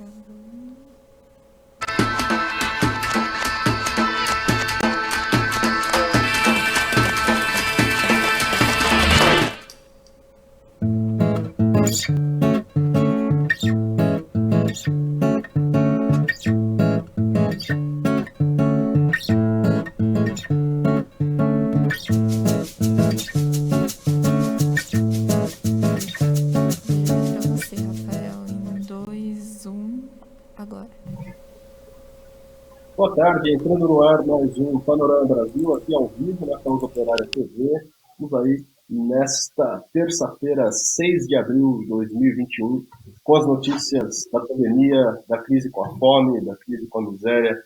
Pra você, Rafael, em 2, 1, agora. Boa tarde, entrando no ar mais um Panorama Brasil, aqui ao vivo na Causa Operária TV. Estamos aí nesta terça-feira, 6 de abril de 2021, com as notícias da pandemia, da crise com a fome, da crise com a miséria,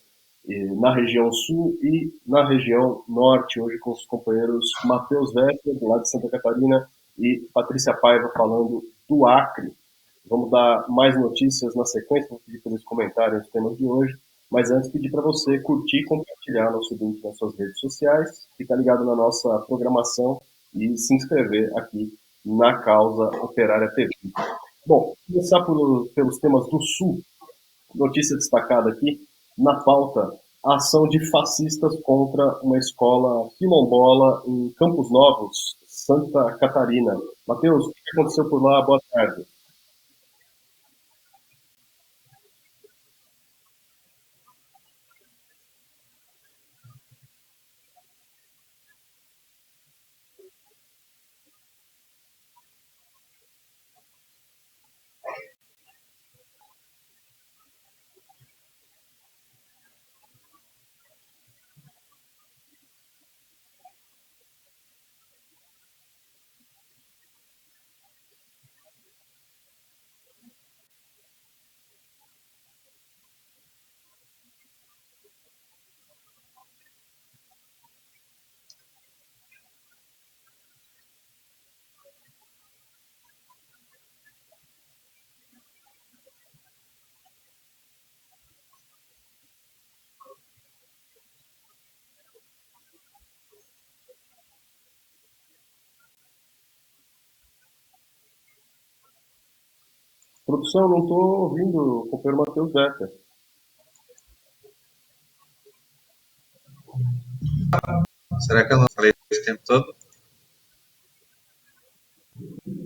na região sul e na região norte, hoje com os companheiros Matheus Wetter, do lado de Santa Catarina, e Patrícia Paiva, falando do Acre. Vamos dar mais notícias na sequência, vou pedir para eles comentarem os temas de hoje, mas antes pedir para você curtir e compartilhar nosso link nas suas redes sociais, ficar ligado na nossa programação e se inscrever aqui na Causa Operária TV. Bom, começar pelos temas do Sul. Notícia destacada aqui na pauta: a ação de fascistas contra uma escola quilombola em Campos Novos, Santa Catarina. Matheus, o que aconteceu por lá? Boa tarde. Produção, não estou ouvindo o companheiro Matheus Wetter. Será que eu não falei esse tempo todo?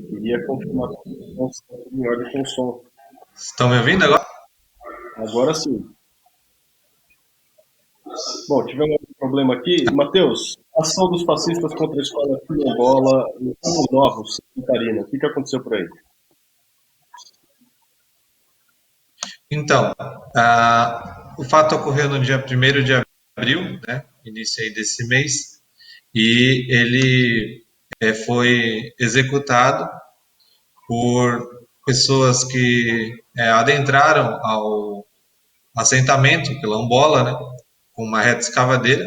Queria confirmar com em ordem com o som. Estão me ouvindo agora? Agora sim. Bom, tivemos um problema aqui. Matheus, ação dos fascistas contra a escola quilombola em Campos Novos, Santa Catarina. O que aconteceu por aí? Então, o fato ocorreu no dia 1º de abril, né, início aí desse mês, e ele foi executado por pessoas que adentraram ao assentamento quilombola, né, com uma reta escavadeira,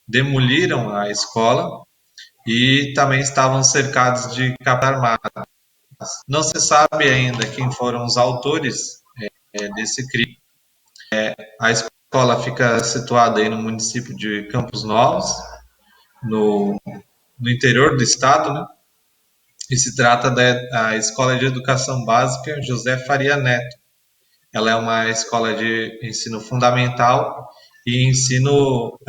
demoliram a escola e também estavam cercados de capa armada. Não se sabe ainda quem foram os autores desse crime. A escola fica situada aí no município de Campos Novos, no interior do estado, né? E se trata da Escola de Educação Básica José Faria Neto. Ela é uma escola de ensino fundamental e ensino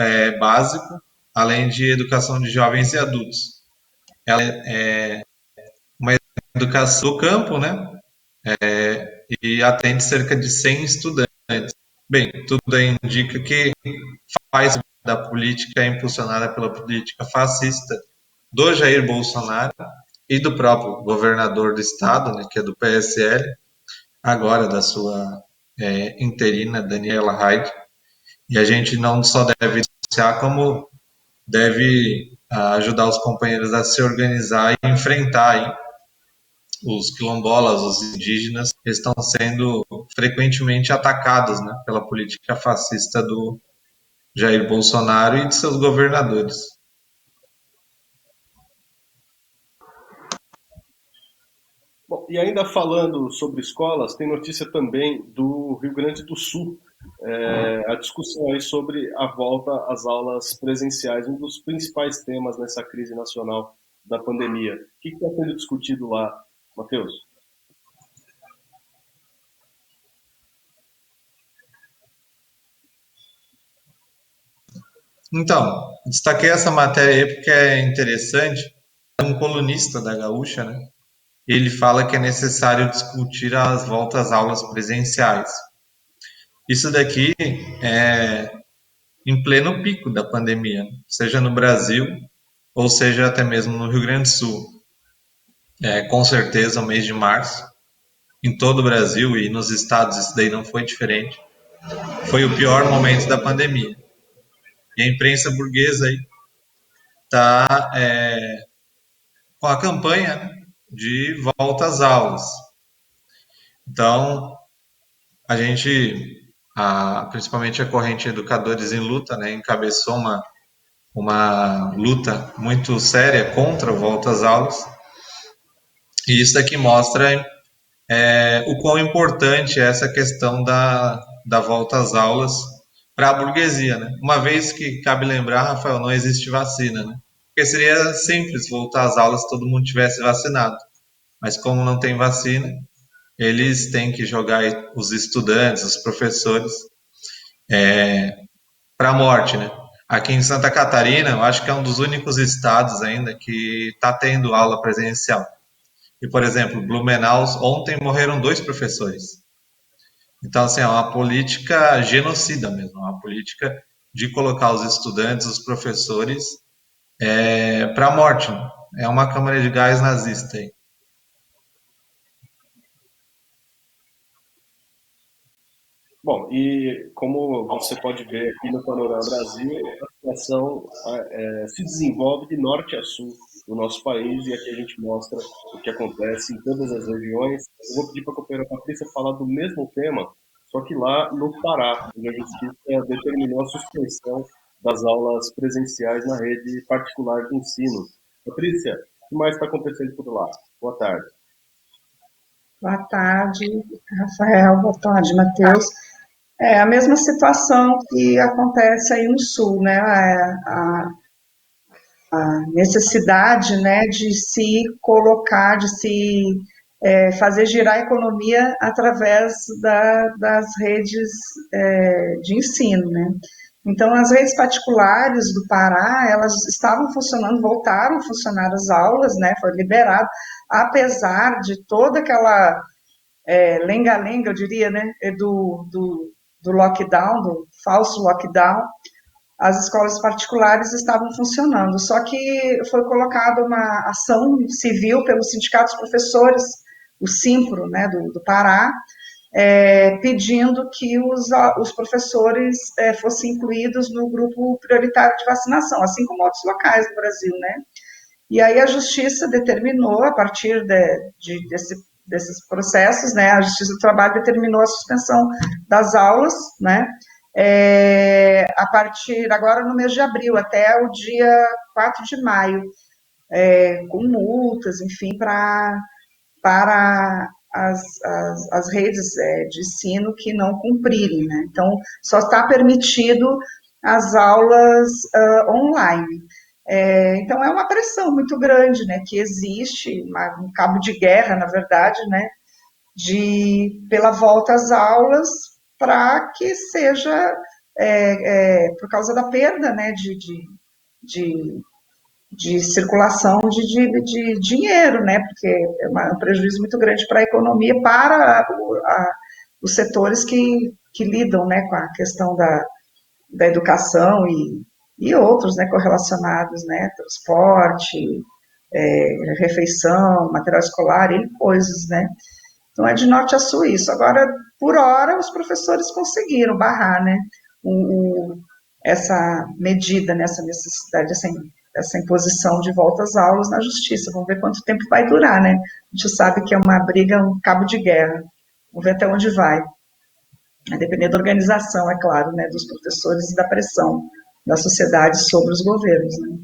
básico, além de educação de jovens e adultos. Ela é uma educação do campo, né? E atende cerca de 100 estudantes. Bem, tudo indica que faz da política impulsionada pela política fascista do Jair Bolsonaro e do próprio governador do estado, né, que é do PSL, agora da sua interina, Daniela Haidt. E a gente não só deve denunciar, como deve ajudar os companheiros a se organizar e enfrentar aí os quilombolas, os indígenas, estão sendo frequentemente atacados, né, pela política fascista do Jair Bolsonaro e de seus governadores. Bom, e ainda falando sobre escolas, tem notícia também do Rio Grande do Sul. A discussão aí sobre a volta às aulas presenciais, um dos principais temas nessa crise nacional da pandemia. O que está sendo discutido lá, Matheus? Então, destaquei essa matéria aí porque é interessante. É um colunista da Gaúcha, né? Ele fala que é necessário discutir as voltas às aulas presenciais. Isso daqui é em pleno pico da pandemia, seja no Brasil ou seja até mesmo no Rio Grande do Sul. Com certeza, o mês de março, em todo o Brasil e nos estados, isso daí não foi diferente. Foi o pior momento da pandemia. E a imprensa burguesa aí está com a campanha, né, de volta às aulas. Então, a gente, principalmente a corrente Educadores em Luta, né, encabeçou uma luta muito séria contra a volta às aulas. E isso daqui mostra o quão importante é essa questão da volta às aulas para a burguesia, né? Uma vez que cabe lembrar, Rafael, não existe vacina, né? Porque seria simples voltar às aulas se todo mundo tivesse vacinado. Mas como não tem vacina, eles têm que jogar os estudantes, os professores, para a morte, né? Aqui em Santa Catarina, eu acho que é um dos únicos estados ainda que está tendo aula presencial. E, por exemplo, Blumenau, ontem morreram 2 professores. Então, assim, é uma política genocida mesmo, é uma política de colocar os estudantes, os professores, para a morte. Né? É uma câmara de gás nazista aí. Bom, e como você pode ver aqui no Panorama Brasil, a situação se desenvolve de norte a sul do nosso país e aqui a gente mostra o que acontece em todas as regiões. Eu vou pedir para a companheira Patrícia falar do mesmo tema, só que lá no Pará, onde a justiça determinou a suspensão das aulas presenciais na rede particular de ensino. Patrícia, o que mais está acontecendo por lá? Boa tarde. Boa tarde, Rafael. Boa tarde, Matheus. É a mesma situação que acontece aí no Sul, né? A necessidade, né, de se colocar, de se fazer girar a economia através das redes de ensino, né? Então, as redes particulares do Pará, elas estavam funcionando, voltaram a funcionar as aulas, né? Foi liberado, apesar de toda aquela lenga-lenga, eu diria, né, do lockdown, do falso lockdown, as escolas particulares estavam funcionando. Só que foi colocada uma ação civil pelo Sindicato dos Professores, o Simpro, né, do Pará, pedindo que os professores fossem incluídos no grupo prioritário de vacinação, assim como outros locais do Brasil, né? E aí a Justiça determinou, a partir desses processos, né, a Justiça do Trabalho determinou a suspensão das aulas, né, a partir agora no mês de abril, até o dia 4 de maio, com multas, enfim, para as redes de ensino que não cumprirem, né? Então, só está permitido as aulas online. Então, é uma pressão muito grande, né, que existe, um cabo de guerra, na verdade, né, pela volta às aulas, para que seja, por causa da perda, né, de, de circulação de dinheiro, né, porque é um prejuízo muito grande para a economia, para os setores que lidam, né, com a questão da educação e outros, né, correlacionados, né, transporte, refeição, material escolar e coisas, né. Então é de norte a sul isso. Agora, por hora, os professores conseguiram barrar, né, essa medida, né, essa necessidade, essa imposição de volta às aulas na justiça. Vamos ver quanto tempo vai durar, né. A gente sabe que é uma briga, um cabo de guerra. Vamos ver até onde vai. A depender da organização, é claro, né, dos professores e da pressão da sociedade sobre os governos, né.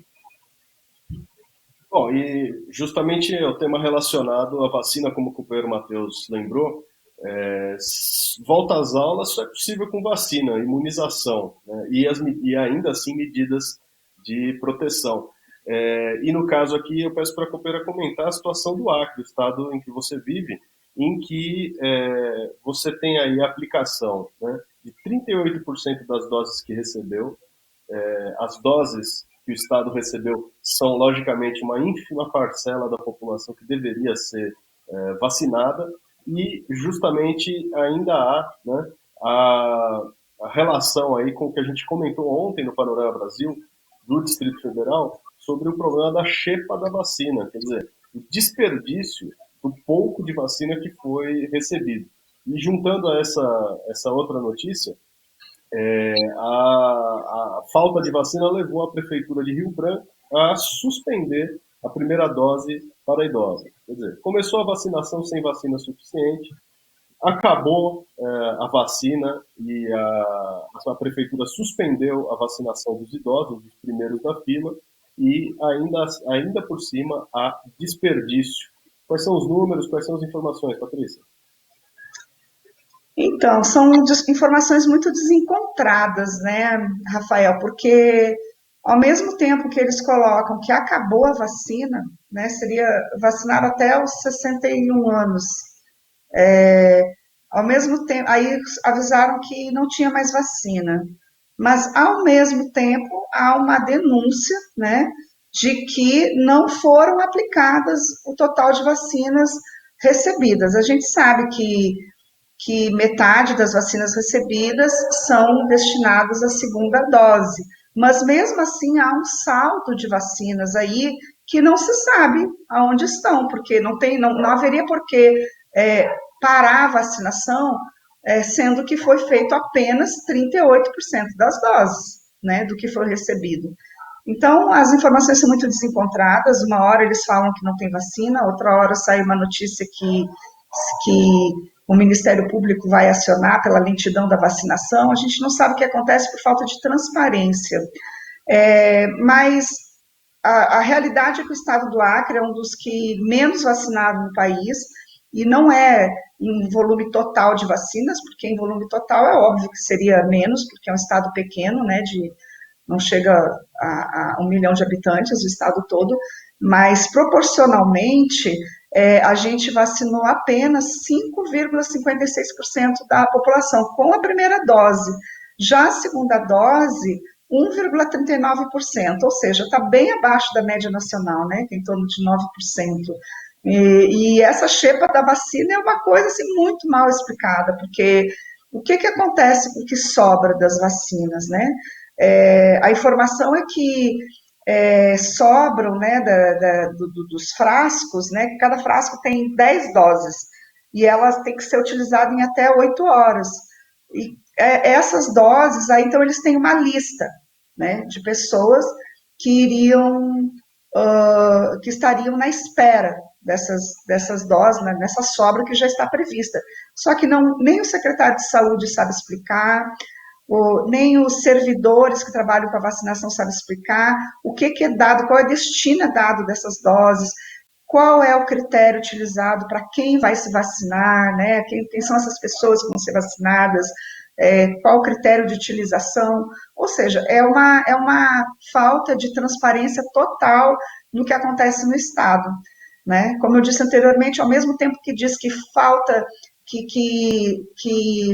Bom, e justamente o tema relacionado à vacina, como o companheiro Matheus lembrou, volta às aulas só é possível com vacina, imunização, né, e ainda assim medidas de proteção. E no caso aqui, eu peço para a companheira comentar a situação do Acre, o estado em que você vive, em que você tem aí a aplicação, né, de 38% das doses que recebeu as doses que o Estado recebeu são, logicamente, uma ínfima parcela da população que deveria ser vacinada, e justamente ainda há, né, a relação aí com o que a gente comentou ontem no Panorama Brasil, do Distrito Federal, sobre o problema da xepa da vacina, quer dizer, o desperdício do pouco de vacina que foi recebido. E juntando a essa outra notícia, a falta de vacina levou a Prefeitura de Rio Branco a suspender a primeira dose para idosos. Quer dizer, começou a vacinação sem vacina suficiente, acabou a vacina e a Prefeitura suspendeu a vacinação dos idosos, dos primeiros da fila, e ainda por cima há desperdício. Quais são os números, quais são as informações, Patrícia? Então, são informações muito desencontradas, né, Rafael? Porque ao mesmo tempo que eles colocam que acabou a vacina, né, seria vacinar até os 61 anos. Ao mesmo tempo, aí avisaram que não tinha mais vacina. Mas, ao mesmo tempo, há uma denúncia, né, de que não foram aplicadas o total de vacinas recebidas. A gente sabe que metade das vacinas recebidas são destinadas à segunda dose, mas mesmo assim há um saldo de vacinas aí que não se sabe aonde estão, porque não haveria por que parar a vacinação, sendo que foi feito apenas 38% das doses, né, do que foi recebido. Então, as informações são muito desencontradas, uma hora eles falam que não tem vacina, outra hora sai uma notícia que o Ministério Público vai acionar pela lentidão da vacinação, a gente não sabe o que acontece por falta de transparência. Mas a realidade é que o estado do Acre é um dos que menos vacinaram no país, e não é em volume total de vacinas, porque em volume total é óbvio que seria menos, porque é um estado pequeno, né, não chega a 1 milhão de habitantes, o estado todo, mas proporcionalmente a gente vacinou apenas 5,56% da população com a primeira dose. Já a segunda dose, 1,39%, ou seja, está bem abaixo da média nacional, né, que é em torno de 9%. E essa xepa da vacina é uma coisa assim, muito mal explicada, porque o que acontece com o que sobra das vacinas, né? A informação é que sobram, né, dos frascos, né, que cada frasco tem 10 doses, e elas têm que ser utilizadas em até 8 horas. E essas doses, aí, então, eles têm uma lista, né, de pessoas que que estariam na espera dessas doses, né, nessa sobra que já está prevista. Só que nem o secretário de saúde sabe explicar, nem os servidores que trabalham com a vacinação sabem explicar o que é dado, qual é a destina dado dessas doses, qual é o critério utilizado para quem vai se vacinar, né? Quem são essas pessoas que vão ser vacinadas, qual o critério de utilização, ou seja, é uma falta de transparência total no que acontece no Estado, né? Como eu disse anteriormente, ao mesmo tempo que diz que falta que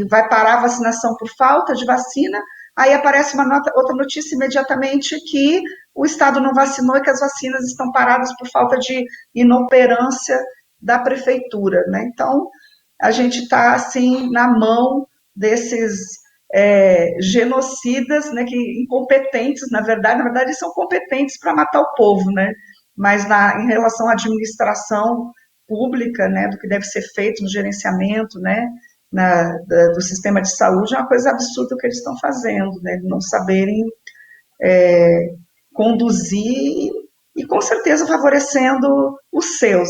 vai parar a vacinação por falta de vacina, aí aparece outra notícia imediatamente que o Estado não vacinou e que as vacinas estão paradas por falta de inoperância da prefeitura, né? Então, a gente está, assim, na mão desses genocidas, né, incompetentes, na verdade, eles são competentes para matar o povo, né? Mas em relação à administração pública, né, do que deve ser feito no gerenciamento, né, do sistema de saúde, é uma coisa absurda o que eles estão fazendo, né, não saberem conduzir e, com certeza, favorecendo os seus.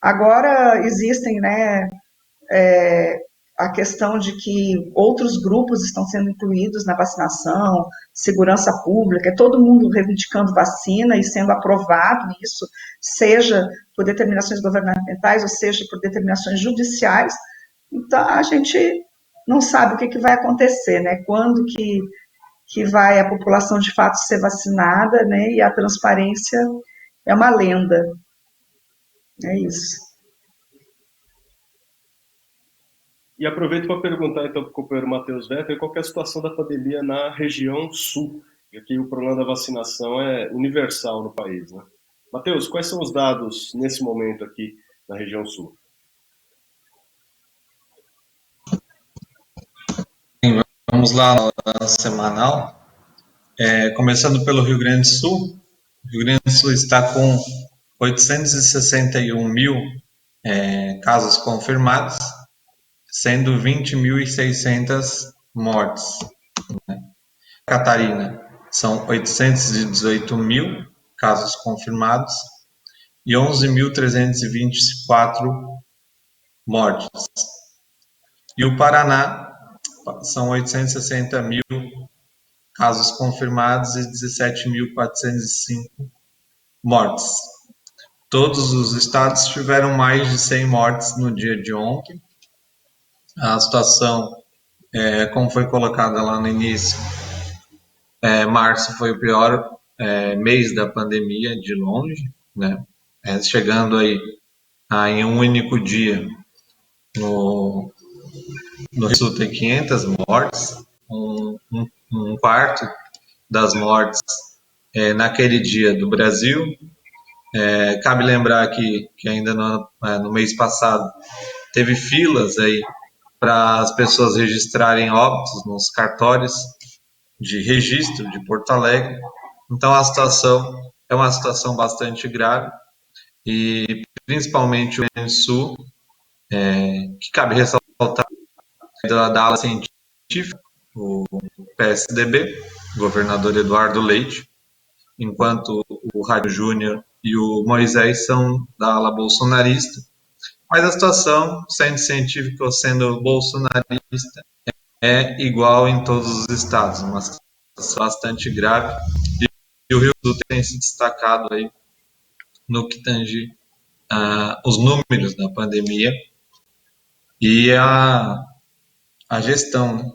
Agora, existem, né, a questão de que outros grupos estão sendo incluídos na vacinação, segurança pública, todo mundo reivindicando vacina e sendo aprovado isso, seja por determinações governamentais, ou seja por determinações judiciais. Então, a gente não sabe o que vai acontecer, né? Quando que vai a população de fato ser vacinada, né? E a transparência é uma lenda. É isso. E aproveito para perguntar então para o companheiro Matheus Vetter qual é a situação da pandemia na região sul. Aqui o problema da vacinação é universal no país, né? Matheus, quais são os dados nesse momento aqui na região sul? Vamos lá no balanço semanal. Começando pelo Rio Grande do Sul. O Rio Grande do Sul está com 861 mil casos confirmados, sendo 20.600 mortes. Catarina, são 818 mil casos confirmados e 11.324 mortes. E o Paraná, são 860 mil casos confirmados e 17.405 mortes. Todos os estados tiveram mais de 100 mortes no dia de ontem. A situação, como foi colocada lá no início, março foi o pior mês da pandemia, de longe, né? Chegando aí em um único dia no Rio Sul tem 500 mortes, um quarto das mortes naquele dia do Brasil. Cabe lembrar que ainda no mês passado teve filas aí para as pessoas registrarem óbitos nos cartórios de registro de Porto Alegre. Então a situação é uma situação bastante grave e principalmente o Rio Grande do Sul, que cabe ressaltar da ala científica, o PSDB, governador Eduardo Leite, enquanto o Rádio Júnior e o Moisés são da ala bolsonarista. Mas a situação, sendo científico ou sendo bolsonarista, é igual em todos os estados, uma situação bastante grave. E o Rio do Sul tem se destacado aí no que tange os números da pandemia e a gestão, né?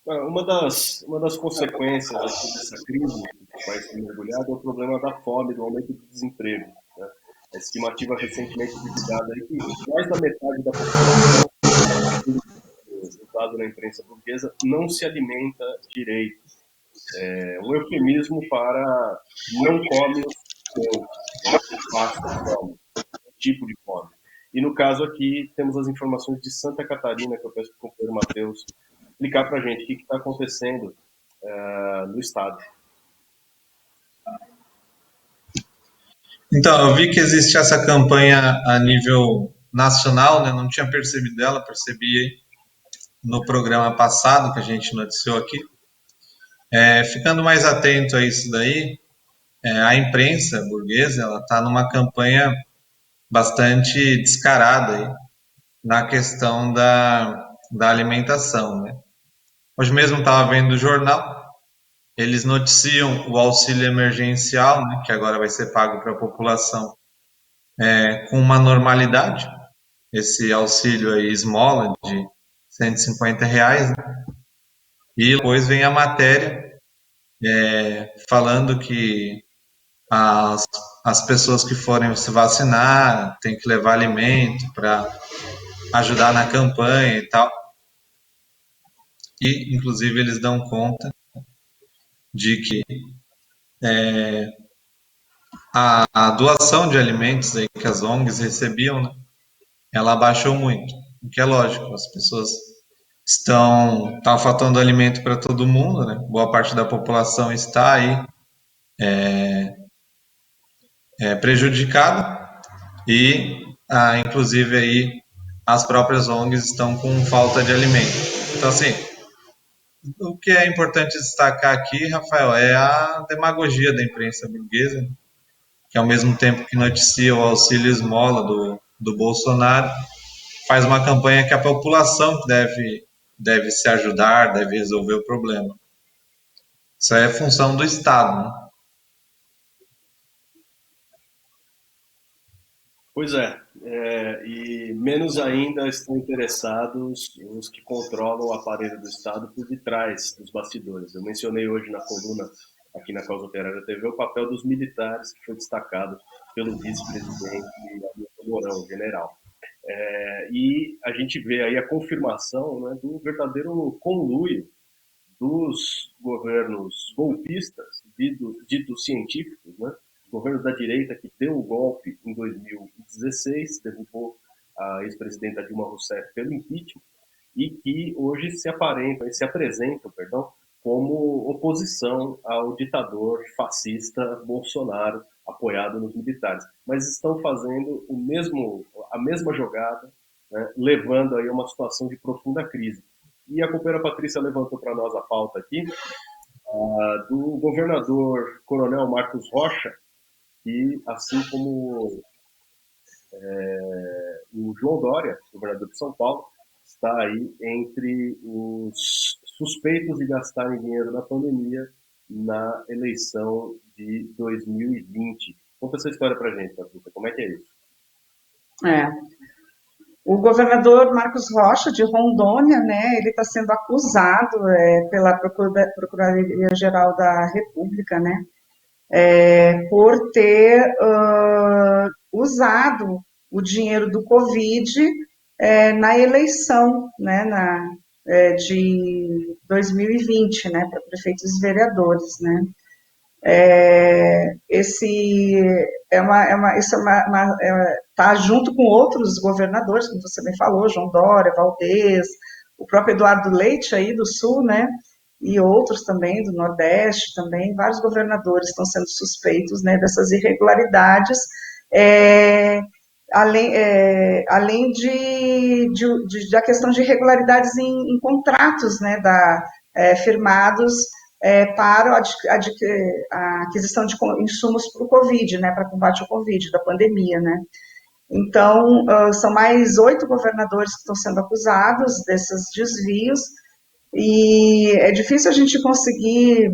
Uma das consequências aqui dessa crise que o país tem mergulhado é o problema da fome, do aumento do desemprego, né? A estimativa recentemente divulgada é que mais da metade da população, dado na imprensa portuguesa, não se alimenta direito. É um eufemismo para não come o seu, passa fome, tipo de fome. E no caso aqui, temos as informações de Santa Catarina, que eu peço para o companheiro Matheus explicar para a gente o que está acontecendo no estado. Então, eu vi que existe essa campanha a nível nacional, né? Não tinha percebido ela, percebi no programa passado que a gente noticiou aqui. Ficando mais atento a isso daí, a imprensa burguesa ela está numa campanha bastante descarada aí, na questão da alimentação, né? Hoje mesmo estava vendo o jornal, eles noticiam o auxílio emergencial, né, que agora vai ser pago para a população com uma normalidade, esse auxílio aí, esmola de R$ 150, né? E depois vem a matéria falando que as pessoas que forem se vacinar têm que levar alimento para ajudar na campanha e tal. E, inclusive, eles dão conta de que a doação de alimentos aí que as ONGs recebiam, né, ela abaixou muito, o que é lógico, as pessoas estão faltando alimento para todo mundo, né? Boa parte da população está aí prejudicada e, inclusive, aí as próprias ONGs estão com falta de alimento. Então, assim, o que é importante destacar aqui, Rafael, é a demagogia da imprensa burguesa, que ao mesmo tempo que noticia o auxílio esmola do Bolsonaro, faz uma campanha que a população deve se ajudar, deve resolver o problema. Isso é função do Estado, né? Pois e menos ainda estão interessados os que controlam o aparelho do Estado por detrás dos bastidores. Eu mencionei hoje na coluna, aqui na Causa Operária TV, o papel dos militares, que foi destacado pelo vice-presidente Hamilton Mourão, general. E a gente vê aí a confirmação, né, do verdadeiro conluio dos governos golpistas, ditos científicos, né, governo da direita que deu o golpe em 2016, derrubou a ex-presidenta Dilma Rousseff pelo impeachment, e que hoje se apresentam, como oposição ao ditador fascista Bolsonaro, apoiado nos militares. Mas estão fazendo a mesma jogada, né, levando aí a uma situação de profunda crise. E a companheira Patrícia levantou para nós a pauta aqui, do governador Coronel Marcos Rocha, que, assim como o João Dória, governador de São Paulo, está aí entre os suspeitos de gastarem dinheiro na pandemia na eleição de 2020. Conta essa história para a gente, Patrícia, como é que é isso? O governador Marcos Rocha, de Rondônia, né, ele está sendo acusado pela Procuradoria-Geral da República, né, por ter usado o dinheiro do Covid na eleição, né, de 2020, né, para prefeitos e vereadores, né. Está junto com outros governadores, como você bem falou, João Dória, Valdez, o próprio Eduardo Leite aí do Sul, né, e outros também do Nordeste também, vários governadores estão sendo suspeitos, né, dessas irregularidades, além da questão de irregularidades em contratos, né, firmados para a aquisição de insumos para o Covid, né, para combate ao Covid, da pandemia, né. Então, são mais 8 governadores que estão sendo acusados desses desvios, e é difícil a gente conseguir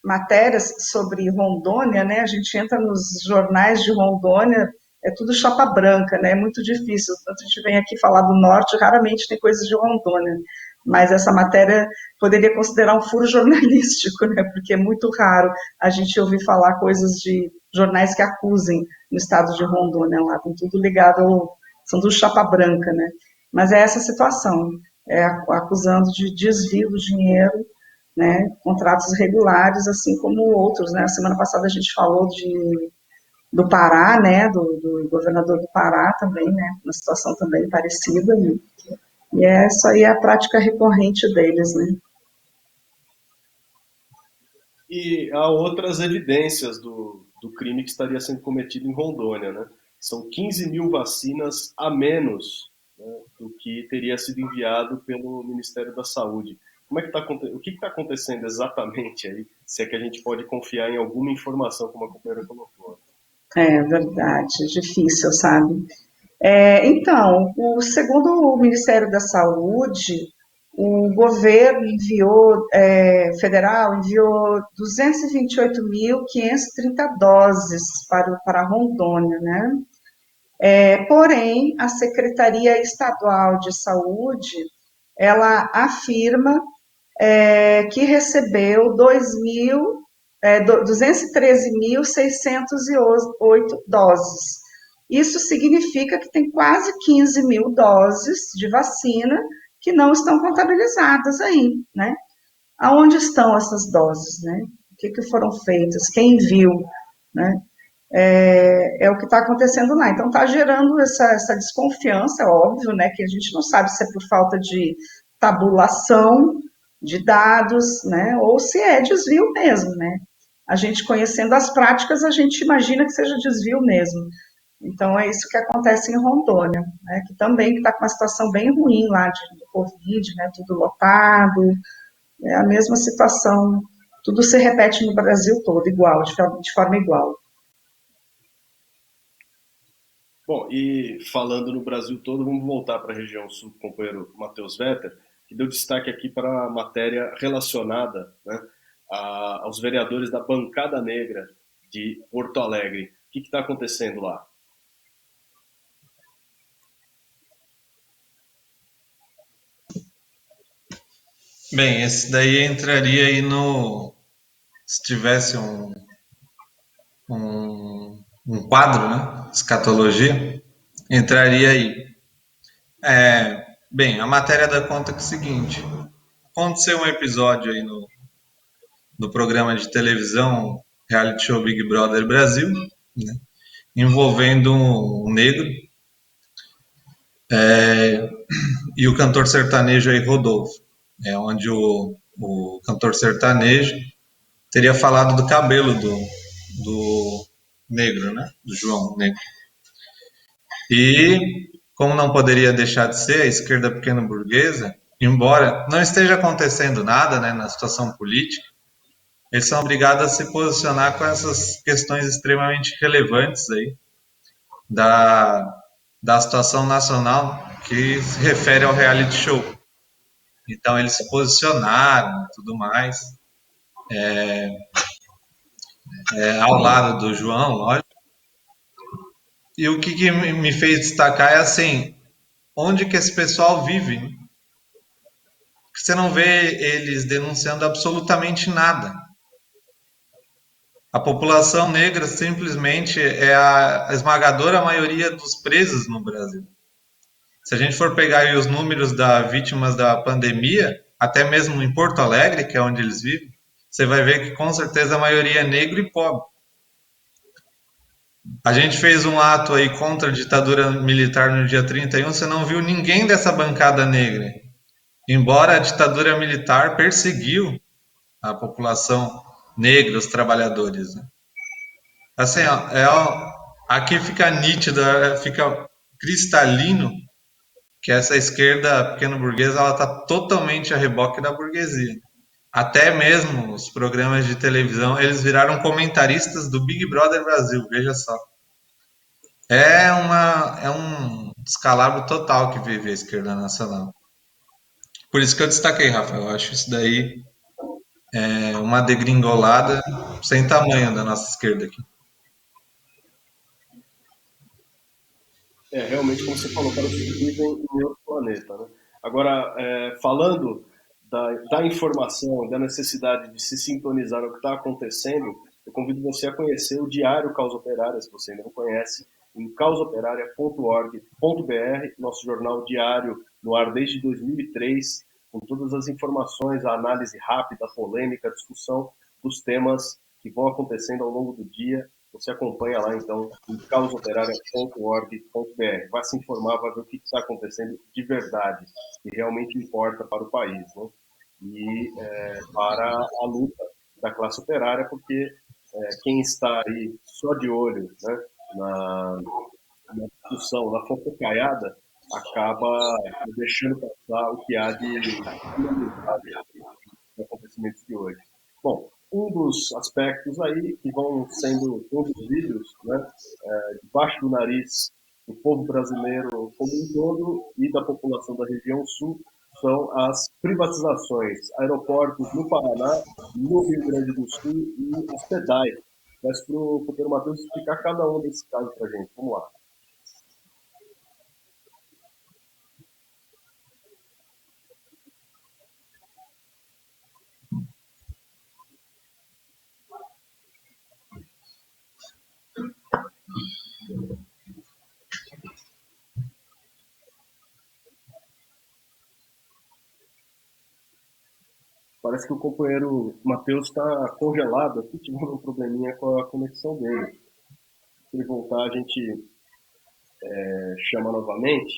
matérias sobre Rondônia, né, a gente entra nos jornais de Rondônia, é tudo chapa branca, né, é muito difícil, a gente vem aqui falar do Norte, raramente tem coisas de Rondônia, mas essa matéria poderia considerar um furo jornalístico, né, porque é muito raro a gente ouvir falar coisas de jornais que acusem no estado de Rondônia, lá tem tudo ligado, são tudo chapa branca, né, mas é essa situação, acusando de desvio do dinheiro, né, contratos irregulares, assim como outros, né, a semana passada a gente falou do Pará, né, do governador do Pará também, né, uma situação também parecida, né, e essa aí é a prática recorrente deles, né. E há outras evidências do crime que estaria sendo cometido em Rondônia, né? São 15 mil vacinas a menos, né, do que teria sido enviado pelo Ministério da Saúde. O que está acontecendo exatamente aí, se é que a gente pode confiar em alguma informação, como a companheira colocou? É verdade, é difícil, sabe? Então, segundo o Ministério da Saúde, o governo federal enviou 228.530 doses para Rondônia, né? Porém, a Secretaria Estadual de Saúde, ela afirma que recebeu 213.608 doses. Isso significa que tem quase 15 mil doses de vacina que não estão contabilizadas aí, né? Aonde estão essas doses, né? O que foram feitas? Quem viu, né? É o que está acontecendo lá. Então, está gerando essa desconfiança, é óbvio, né? Que a gente não sabe se é por falta de tabulação de dados, né? Ou se é desvio mesmo, né? A gente conhecendo as práticas, a gente imagina que seja desvio mesmo. Então, é isso que acontece em Rondônia, né, que também está com uma situação bem ruim lá do Covid, né, tudo lotado, é a mesma situação, tudo se repete no Brasil todo, igual, de forma igual. Bom, e falando no Brasil todo, vamos voltar para a região sul, com o companheiro Matheus Wetter, que deu destaque aqui para a matéria relacionada, né, aos vereadores da bancada negra de Porto Alegre. O que está acontecendo lá? Bem, esse daí entraria aí se tivesse um quadro, né? Escatologia. entraria aí. Bem, a matéria dá conta que é o seguinte: aconteceu um episódio aí no programa de televisão Reality Show Big Brother Brasil, né, envolvendo um negro e o cantor sertanejo aí Rodolfo, onde o cantor sertanejo teria falado do cabelo do negro, né, do João Negro. E, como não poderia deixar de ser, a esquerda pequeno-burguesa, embora não esteja acontecendo nada, né, na situação política, eles são obrigados a se posicionar com essas questões extremamente relevantes aí da situação nacional que se refere ao reality show. Então eles se posicionaram e tudo mais, ao lado do João, lógico. E o que me fez destacar é assim, onde que esse pessoal vive, né? Você não vê eles denunciando absolutamente nada. A população negra simplesmente é a esmagadora maioria dos presos no Brasil. Se a gente for pegar aí os números das vítimas da pandemia, até mesmo em Porto Alegre, que é onde eles vivem, você vai ver que com certeza a maioria é negra e pobre. A gente fez um ato aí contra a ditadura militar no dia 31, você não viu ninguém dessa bancada negra. Embora a ditadura militar perseguiu a população negra, os trabalhadores, né? Assim, ó, aqui fica nítido, fica cristalino que essa esquerda pequeno-burguesa ela está totalmente a reboque da burguesia. Até mesmo os programas de televisão, eles viraram comentaristas do Big Brother Brasil, veja só. É um descalabro total que vive a esquerda nacional. Por isso que eu destaquei, Rafa, eu acho isso daí uma degringolada sem tamanho da nossa esquerda aqui. Realmente, como você falou, parece que vivem em outro planeta, né? Agora, falando da informação, da necessidade de se sintonizar no que está acontecendo, eu convido você a conhecer o Diário Causa Operária, se você ainda não conhece, em causaoperaria.org.br, nosso jornal diário no ar desde 2003, com todas as informações, a análise rápida, a polêmica, a discussão dos temas que vão acontecendo ao longo do dia. Você acompanha lá, então, em causaoperaria.org.br. Vai se informar, vai ver o que está acontecendo de verdade, que realmente importa para o país, né? E para a luta da classe operária, porque quem está aí só de olho, né, na discussão, na fofocaiada, acaba deixando passar o que há de fundamental nos acontecimentos de hoje. Bom, um dos aspectos aí que vão sendo conduzidos, né, debaixo do nariz do povo brasileiro como um todo e da população da região sul são as privatizações, aeroportos no Paraná, no Rio Grande do Sul e os SEDAI. Peço para o companheiro Matheus explicar cada um desses casos para a gente. Vamos lá. Parece que o companheiro Matheus está congelado aqui, tivemos um probleminha com a conexão dele. Se ele voltar, a gente chama novamente.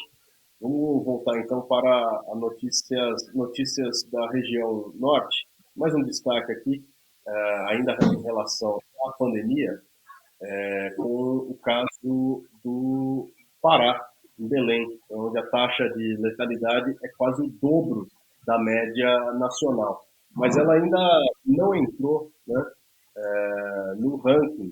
Vamos voltar então para as notícias da região norte. Mais um destaque aqui, ainda em relação à pandemia, com o caso do Pará, em Belém, onde a taxa de letalidade é quase o dobro da média nacional. Mas ela ainda não entrou, né, no ranking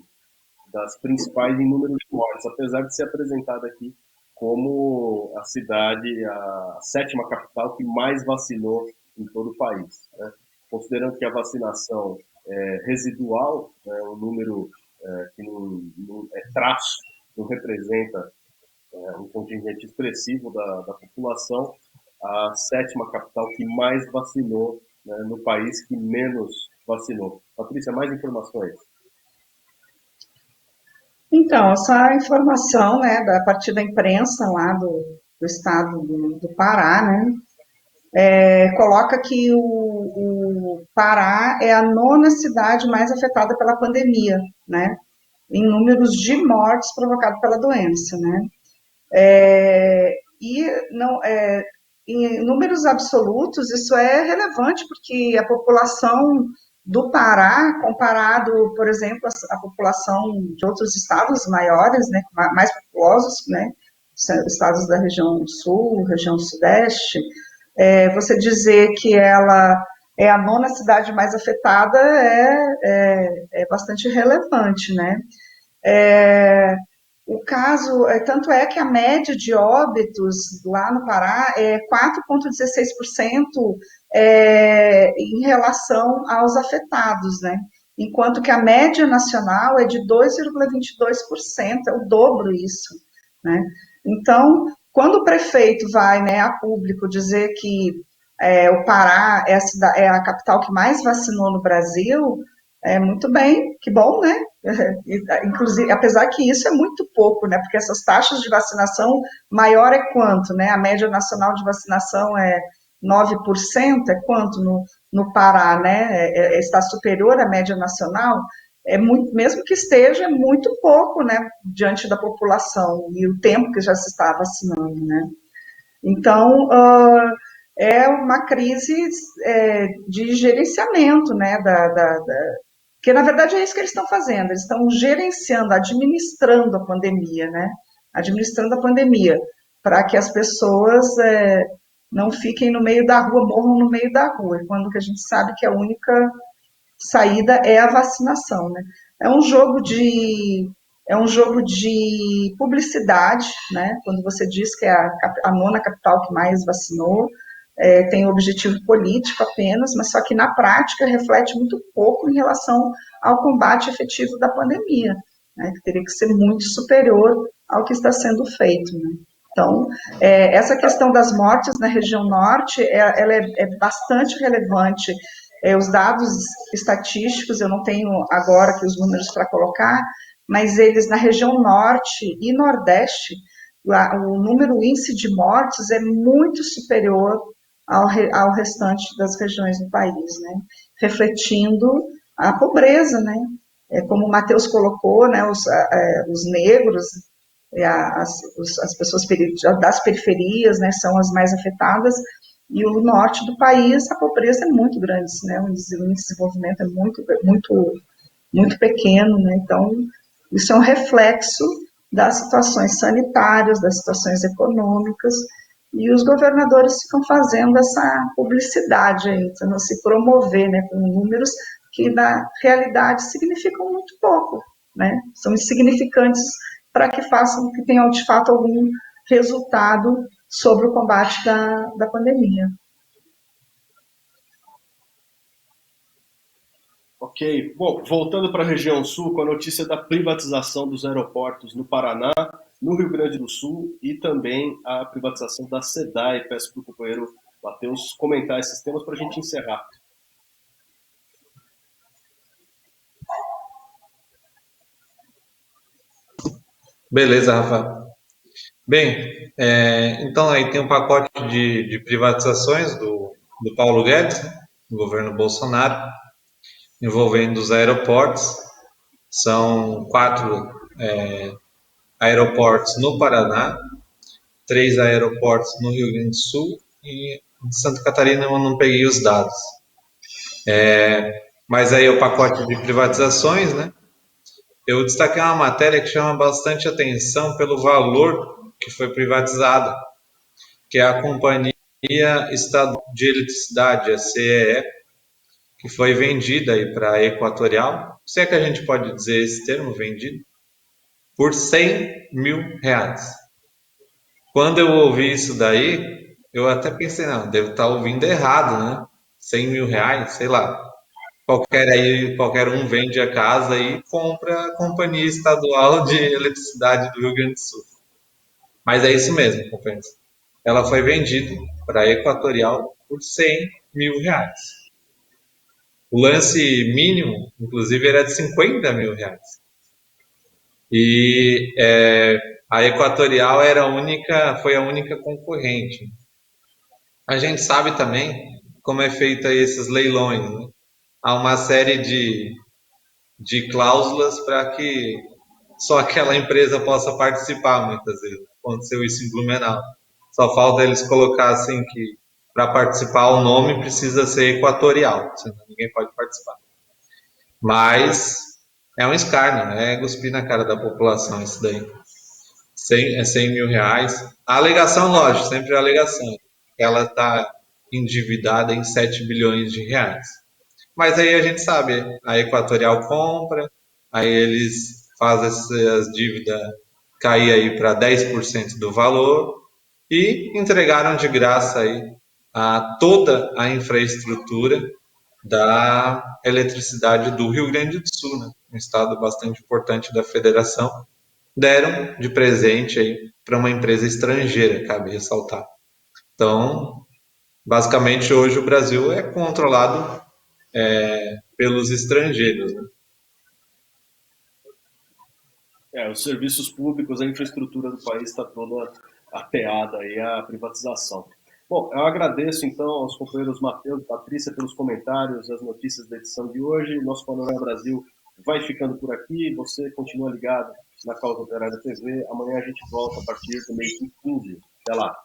das principais em número de mortes, apesar de ser apresentada aqui como a cidade, a sétima capital que mais vacinou em todo o país, né? Considerando que a vacinação é residual, né, um número que não é traço, não representa um contingente expressivo da população, a sétima capital que mais vacinou, né, no país que menos vacinou. Patrícia, mais informações. Então, essa informação, né, a partir da imprensa lá do estado do Pará, né, coloca que o Pará é a nona cidade mais afetada pela pandemia, né, em números de mortes provocadas pela doença, né. E não, em números absolutos, isso é relevante, porque a população do Pará, comparado, por exemplo, a população de outros estados maiores, né, mais populosos, né, estados da região sul, região sudeste, você dizer que ela é a nona cidade mais afetada é bastante relevante, né? O caso, tanto é que a média de óbitos lá no Pará é 4,16% em relação aos afetados, né? Enquanto que a média nacional é de 2,22%, é o dobro isso, né? Então, quando o prefeito vai, né, a público dizer que o Pará é a capital que mais vacinou no Brasil, muito bem, que bom, né? Inclusive, apesar que isso é muito pouco, né? Porque essas taxas de vacinação maior é quanto, né? A média nacional de vacinação é 9%, é quanto no Pará, né? Está superior à média nacional, é muito, mesmo que esteja, é muito pouco, né? Diante da população e o tempo que já se está vacinando, né? Então, é uma crise de gerenciamento, né? Porque, na verdade, é isso que eles estão fazendo, eles estão gerenciando, administrando a pandemia, né? Administrando a pandemia, para que as pessoas não fiquem no meio da rua, morram no meio da rua, quando que a gente sabe que a única saída é a vacinação, né? É um jogo de é um jogo de publicidade, né? Quando você diz que é a nona capital que mais vacinou, tem um objetivo político apenas, mas só que na prática reflete muito pouco em relação ao combate efetivo da pandemia, né? Que teria que ser muito superior ao que está sendo feito, né? Então, essa questão das mortes na região norte, ela é bastante relevante. Os dados estatísticos, eu não tenho agora aqui os números para colocar, mas eles na região norte e nordeste, o índice de mortes é muito superior ao restante das regiões do país, né? Refletindo a pobreza, né? Como o Matheus colocou, né? Os negros, as pessoas das periferias, né? São as mais afetadas, e o norte do país, a pobreza é muito grande, né? O índice de desenvolvimento é muito pequeno, né? Então, isso é um reflexo das situações sanitárias, das situações econômicas, e os governadores ficam fazendo essa publicidade aí, tentando se promover, né, com números que na realidade significam muito pouco, né? São insignificantes para que façam, que tenham de fato algum resultado sobre o combate da pandemia. Ok. Bom, voltando para a região sul, com a notícia da privatização dos aeroportos no Paraná, no Rio Grande do Sul e também a privatização da SEDAI. Peço para o companheiro Matheus comentar esses temas para a gente encerrar. Beleza, Rafa. Bem, então aí tem um pacote de privatizações do Paulo Guedes, né, do governo Bolsonaro, envolvendo os aeroportos. São 4 aeroportos no Paraná, 3 aeroportos no Rio Grande do Sul e em Santa Catarina eu não peguei os dados. Mas aí o pacote de privatizações, né? Eu destaquei uma matéria que chama bastante atenção pelo valor que foi privatizada, que é a Companhia Estadual de Eletricidade, a CEE, que foi vendida aí para a Equatorial, se é que a gente pode dizer esse termo, vendido, por R$ 100.000. Quando eu ouvi isso daí, eu até pensei, não, devo estar ouvindo errado, né? R$ 100.000, sei lá. Qualquer um vende a casa e compra a Companhia Estadual de Eletricidade do Rio Grande do Sul. Mas é isso mesmo, companheiros. Ela foi vendida para a Equatorial por R$ 100.000. O lance mínimo, inclusive, era de R$ 50.000. E a Equatorial foi a única concorrente. A gente sabe também como é feito aí esses leilões, né? Há uma série de cláusulas para que só aquela empresa possa participar, muitas vezes. Aconteceu isso em Blumenau. Só falta eles colocar assim que para participar o nome precisa ser Equatorial, senão ninguém pode participar. Mas é um escárnio, né? É cuspir na cara da população isso daí. 100 mil reais. A alegação, lógico, sempre a alegação. Ela está endividada em 7 bilhões de reais. Mas aí a gente sabe, a Equatorial compra, aí eles fazem essas dívidas cair aí para 10% do valor e entregaram de graça aí toda a infraestrutura da eletricidade do Rio Grande do Sul, né? Um estado bastante importante da federação, deram de presente aí para uma empresa estrangeira, cabe ressaltar. Então, basicamente hoje o Brasil é controlado pelos estrangeiros, né? Os serviços públicos, a infraestrutura do país está toda ateada aí à privatização. Bom, eu agradeço então aos companheiros Matheus e Patrícia pelos comentários, as notícias da edição de hoje. Nosso Panorama Brasil vai ficando por aqui. Você continua ligado na Causa Operária TV. Amanhã a gente volta a partir do meio-dia 15. Até lá.